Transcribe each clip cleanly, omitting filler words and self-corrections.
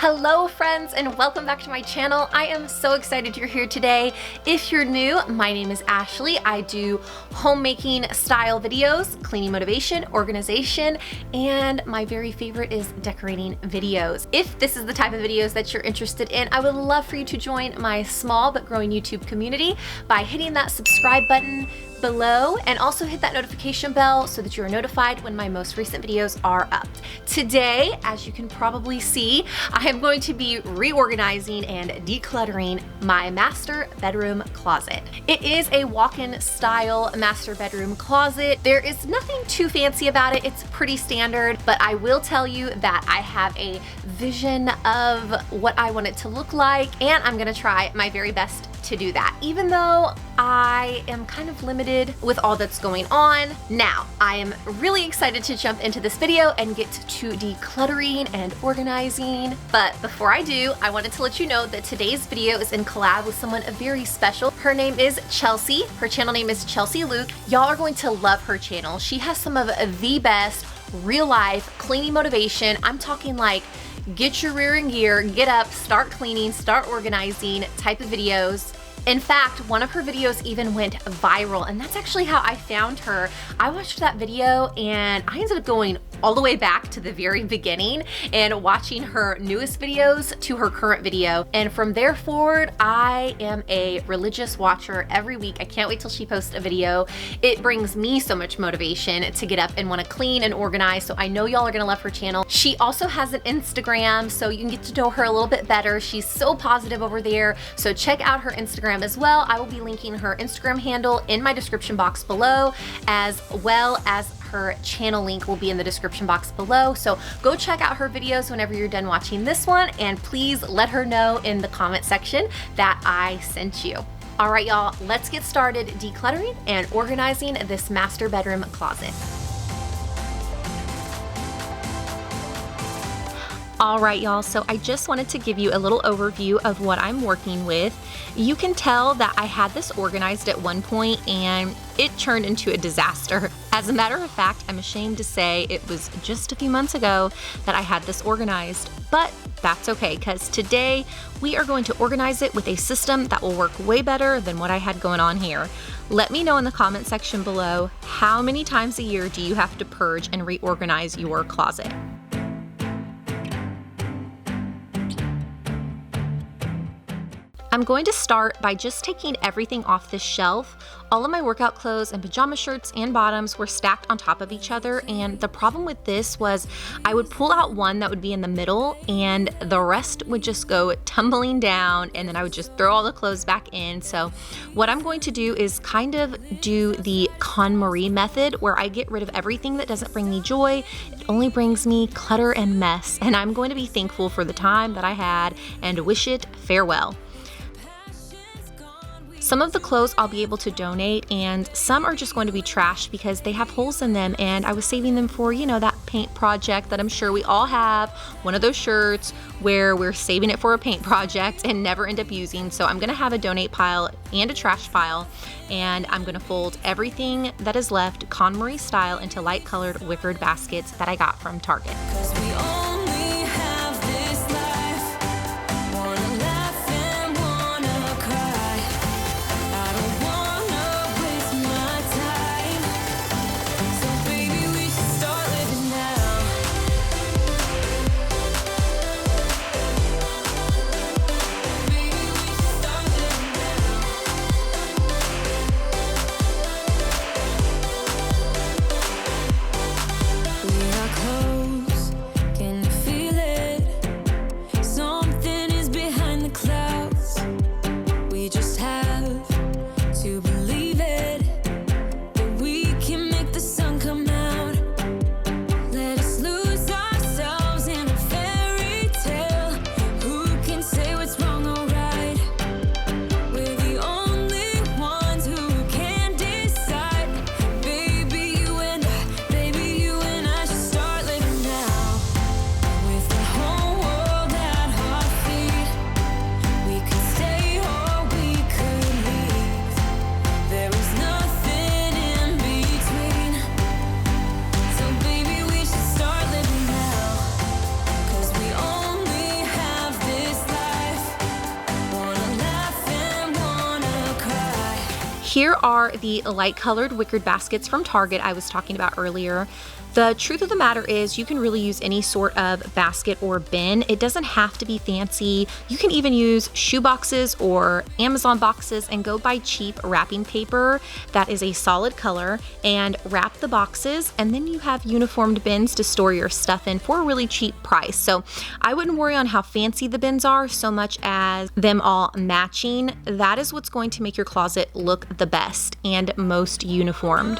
Hello friends, and welcome back to my channel. I am so excited you're here today. If you're new, my name is Ashley. I do homemaking style videos, cleaning motivation, organization, and my very favorite is decorating videos. If this is the type of videos that you're interested in, I would love for you to join my small but growing YouTube community by hitting that subscribe button below, and also hit that notification bell so that you are notified when my most recent videos are up. Today, as you can probably see, I am going to be reorganizing and decluttering my master bedroom closet. It is a walk-in style master bedroom closet. There is nothing too fancy about it. It's pretty standard, but I will tell you that I have a vision of what I want it to look like, and I'm gonna try my very best to do that, even though I am kind of limited with all that's going on. Now, I am really excited to jump into this video and get to decluttering and organizing. But before I do, I wanted to let you know that today's video is in collab with someone very special. Her name is Chelsea. Her channel name is Chelsea Luke. Y'all are going to love her channel. She has some of the best real life cleaning motivation. I'm talking like get your rear in gear, get up, start cleaning, start organizing type of videos. In fact, one of her videos even went viral, and that's actually how I found her. I watched that video and I ended up going all the way back to the very beginning and watching her newest videos to her current video. And from there forward, I am a religious watcher every week. I can't wait till she posts a video. It brings me so much motivation to get up and want to clean and organize. So I know y'all are gonna love her channel. She also has an Instagram, so you can get to know her a little bit better. She's so positive over there. So check out her Instagram as well. I will be linking her Instagram handle in my description box below, as well as her channel link will be in the description box below. So go check out her videos whenever you're done watching this one, and please let her know in the comment section that I sent you. All right, y'all, let's get started decluttering and organizing this master bedroom closet. All right, y'all, so I just wanted to give you a little overview of what I'm working with. You can tell that I had this organized at one point and it turned into a disaster. As a matter of fact, I'm ashamed to say it was just a few months ago that I had this organized, but that's okay, because today we are going to organize it with a system that will work way better than what I had going on here. Let me know in the comment section below, how many times a year do you have to purge and reorganize your closet? I'm going to start by just taking everything off this shelf. All of my workout clothes and pajama shirts and bottoms were stacked on top of each other, and the problem with this was I would pull out one that would be in the middle and the rest would just go tumbling down, and then I would just throw all the clothes back in. So what I'm going to do is kind of do the Konmari method, where I get rid of everything that doesn't bring me joy. It only brings me clutter and mess, and I'm going to be thankful for the time that I had and wish it farewell. Some of the clothes I'll be able to donate, and some are just going to be trash because they have holes in them, and I was saving them for, you know, that paint project that I'm sure we all have, one of those shirts where we're saving it for a paint project and never end up using. So I'm gonna have a donate pile and a trash pile, and I'm gonna fold everything that is left KonMari style into light colored wickered baskets that I got from Target. Can Here are the light colored wickered baskets from Target I was talking about earlier. The truth of the matter is you can really use any sort of basket or bin. It doesn't have to be fancy. You can even use shoe boxes or Amazon boxes and go buy cheap wrapping paper that is a solid color and wrap the boxes, and then you have uniformed bins to store your stuff in for a really cheap price. So I wouldn't worry on how fancy the bins are so much as them all matching. That is what's going to make your closet look the best and most uniformed.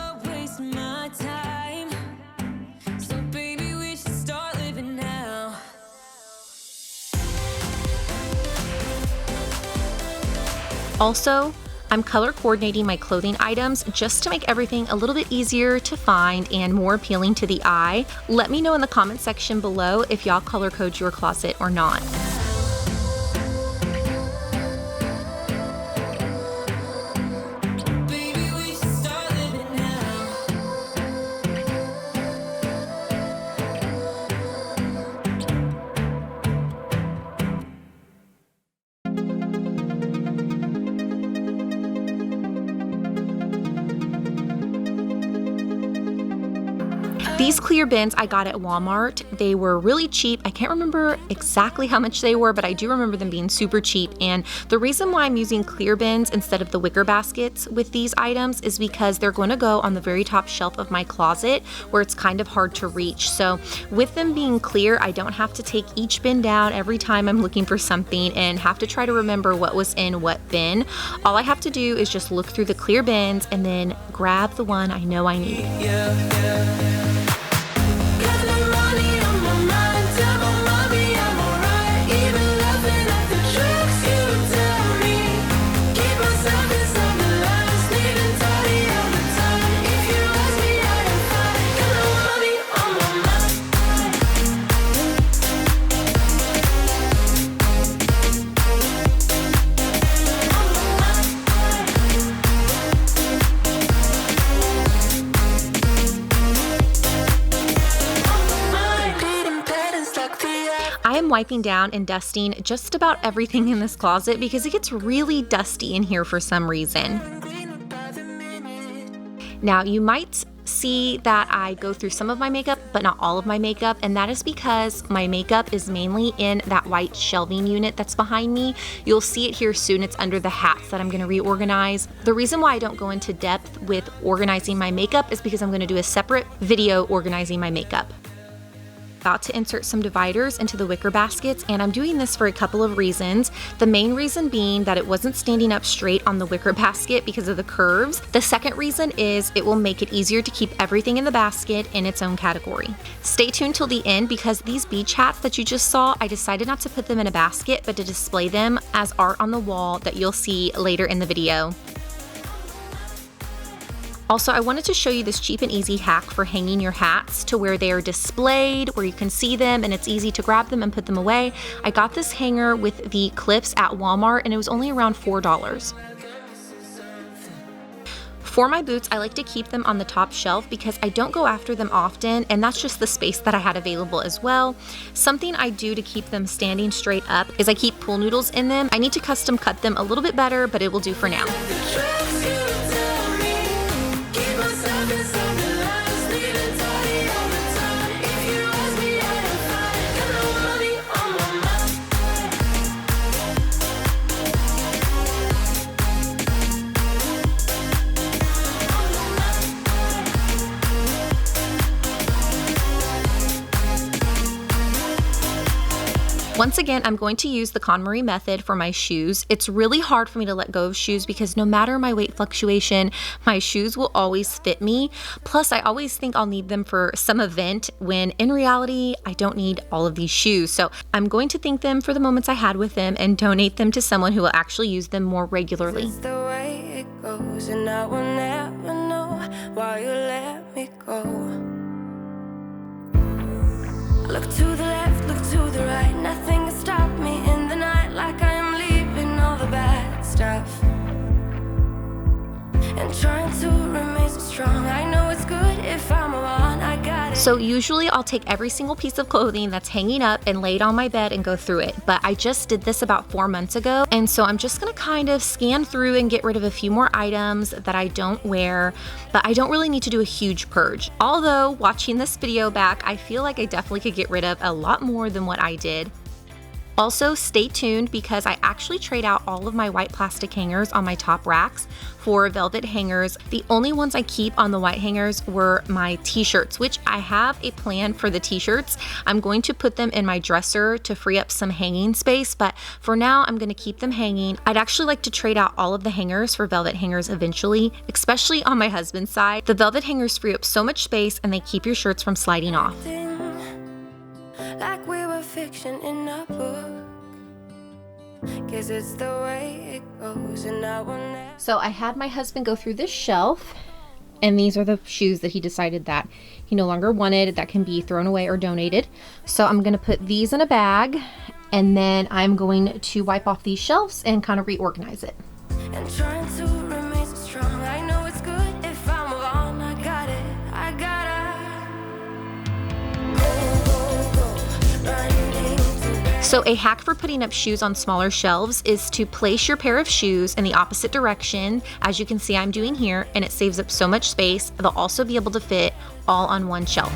Also, I'm color coordinating my clothing items just to make everything a little bit easier to find and more appealing to the eye. Let me know in the comment section below if y'all color code your closet or not. These clear bins I got at Walmart. They were really cheap. I can't remember exactly how much they were, but I do remember them being super cheap. And the reason why I'm using clear bins instead of the wicker baskets with these items is because they're going to go on the very top shelf of my closet where it's kind of hard to reach. So with them being clear, I don't have to take each bin down every time I'm looking for something and have to try to remember what was in what bin. All I have to do is just look through the clear bins and then grab the one I know I need. I am wiping down and dusting just about everything in this closet because it gets really dusty in here for some reason. Now, you might see that I go through some of my makeup, but not all of my makeup, and that is because my makeup is mainly in that white shelving unit that's behind me. You'll see it here soon. It's under the hats that I'm going to reorganize. The reason why I don't go into depth with organizing my makeup is because I'm going to do a separate video organizing my makeup. About to insert some dividers into the wicker baskets, and I'm doing this for a couple of reasons. The main reason being that it wasn't standing up straight on the wicker basket because of the curves. The second reason is it will make it easier to keep everything in the basket in its own category. Stay tuned till the end because these beach hats that you just saw, I decided not to put them in a basket but to display them as art on the wall that you'll see later in the video. Also, I wanted to show you this cheap and easy hack for hanging your hats to where they are displayed, where you can see them and it's easy to grab them and put them away. I got this hanger with the clips at Walmart and it was only around $4. For my boots, I like to keep them on the top shelf because I don't go after them often, and that's just the space that I had available as well. Something I do to keep them standing straight up is I keep pool noodles in them. I need to custom cut them a little bit better, but it will do for now. Once again, I'm going to use the Konmari method for my shoes. It's really hard for me to let go of shoes because no matter my weight fluctuation, my shoes will always fit me. Plus, I always think I'll need them for some event when in reality, I don't need all of these shoes. So I'm going to thank them for the moments I had with them and donate them to someone who will actually use them more regularly. It's the way it goes, and I will never know why you let me go. Look to the left, look to the right, nothing can stop me in the night, like I am leaving all the bad stuff and trying to remain so strong. I know it's good if I'm alone, I got it. So usually I'll take every single piece of clothing that's hanging up and lay it on my bed and go through it. But I just did this about 4 months ago. And so I'm just gonna kind of scan through and get rid of a few more items that I don't wear, but I don't really need to do a huge purge. Although watching this video back, I feel like I definitely could get rid of a lot more than what I did. Also, stay tuned because I actually trade out all of my white plastic hangers on my top racks for velvet hangers. The only ones I keep on the white hangers were my t-shirts, which I have a plan for the t-shirts. I'm going to put them in my dresser to free up some hanging space, but for now I'm going to keep them hanging. I'd actually like to trade out all of the hangers for velvet hangers eventually, especially on my husband's side. The velvet hangers free up so much space and they keep your shirts from sliding off. Like we were fiction in a book. Guess it's the way it goes, and I will never. So I had my husband go through this shelf, and these are the shoes that he decided that he no longer wanted, that can be thrown away or donated. So I'm going to put these in a bag, and then I'm going to wipe off these shelves and kind of reorganize it. And trying to remain so strong. I know it's good if I move on. I got it. I gotta go, running to bed. So a hack for putting up shoes on smaller shelves is to place your pair of shoes in the opposite direction, as you can see I'm doing here, and it saves up so much space. They'll also be able to fit all on one shelf.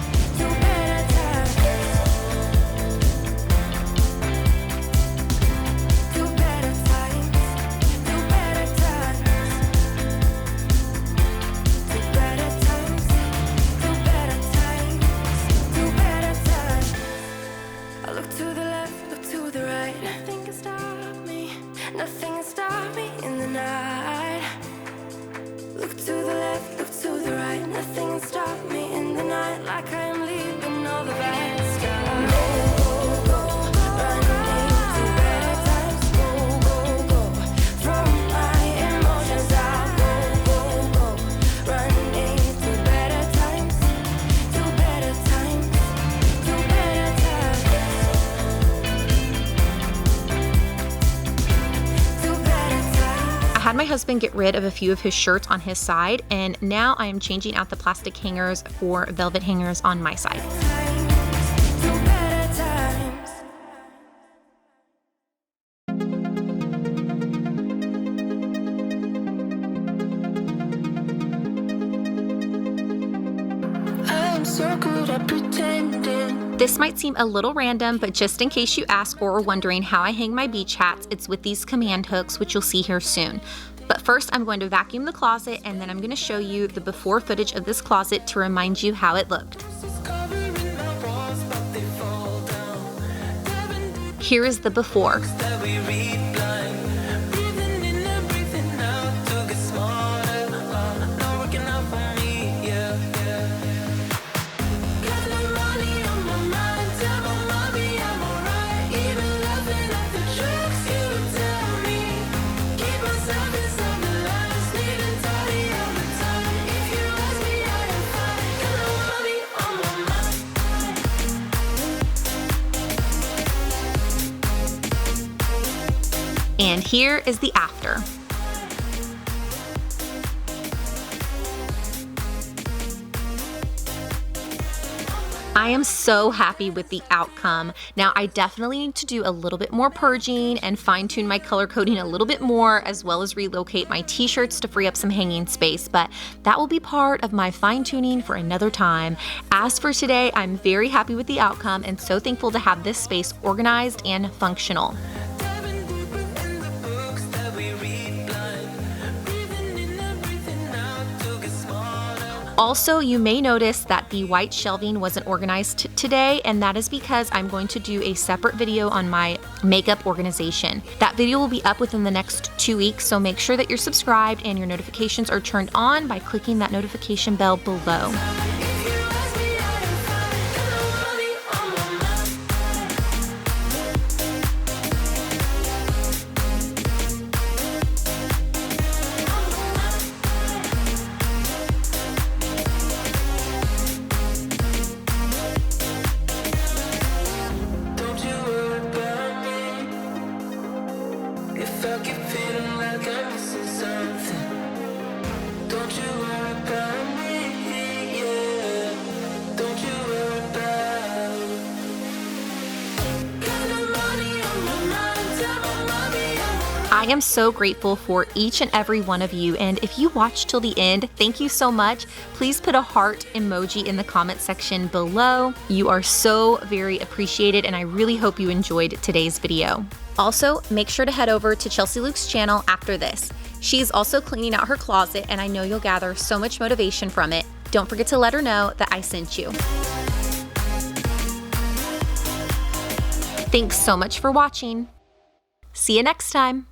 I had my husband get rid of a few of his shirts on his side, and now I am changing out the plastic hangers for velvet hangers on my side. I'm so good at pretending. This might seem a little random, but just in case you ask or are wondering how I hang my beach hats, it's with these command hooks, which you'll see here soon. But first, I'm going to vacuum the closet, and then I'm going to show you the before footage of this closet to remind you how it looked. Here is the before. And here is the after. I am so happy with the outcome. Now, I definitely need to do a little bit more purging and fine tune my color coding a little bit more, as well as relocate my t-shirts to free up some hanging space, but that will be part of my fine tuning for another time. As for today, I'm very happy with the outcome and so thankful to have this space organized and functional. Also, you may notice that the white shelving wasn't organized today, and that is because I'm going to do a separate video on my makeup organization. That video will be up within the next 2 weeks, so make sure that you're subscribed and your notifications are turned on by clicking that notification bell below. Don't you worry about me, yeah. Don't you worry. I am so grateful for each and every one of you, and if you watched till the end, thank you so much. Please put a heart emoji in the comment section below. You are so very appreciated, and I really hope you enjoyed today's video. Also, make sure to head over to Chelsea Luke's channel after this. She's also cleaning out her closet, and I know you'll gather so much motivation from it. Don't forget to let her know that I sent you. Thanks so much for watching. See you next time.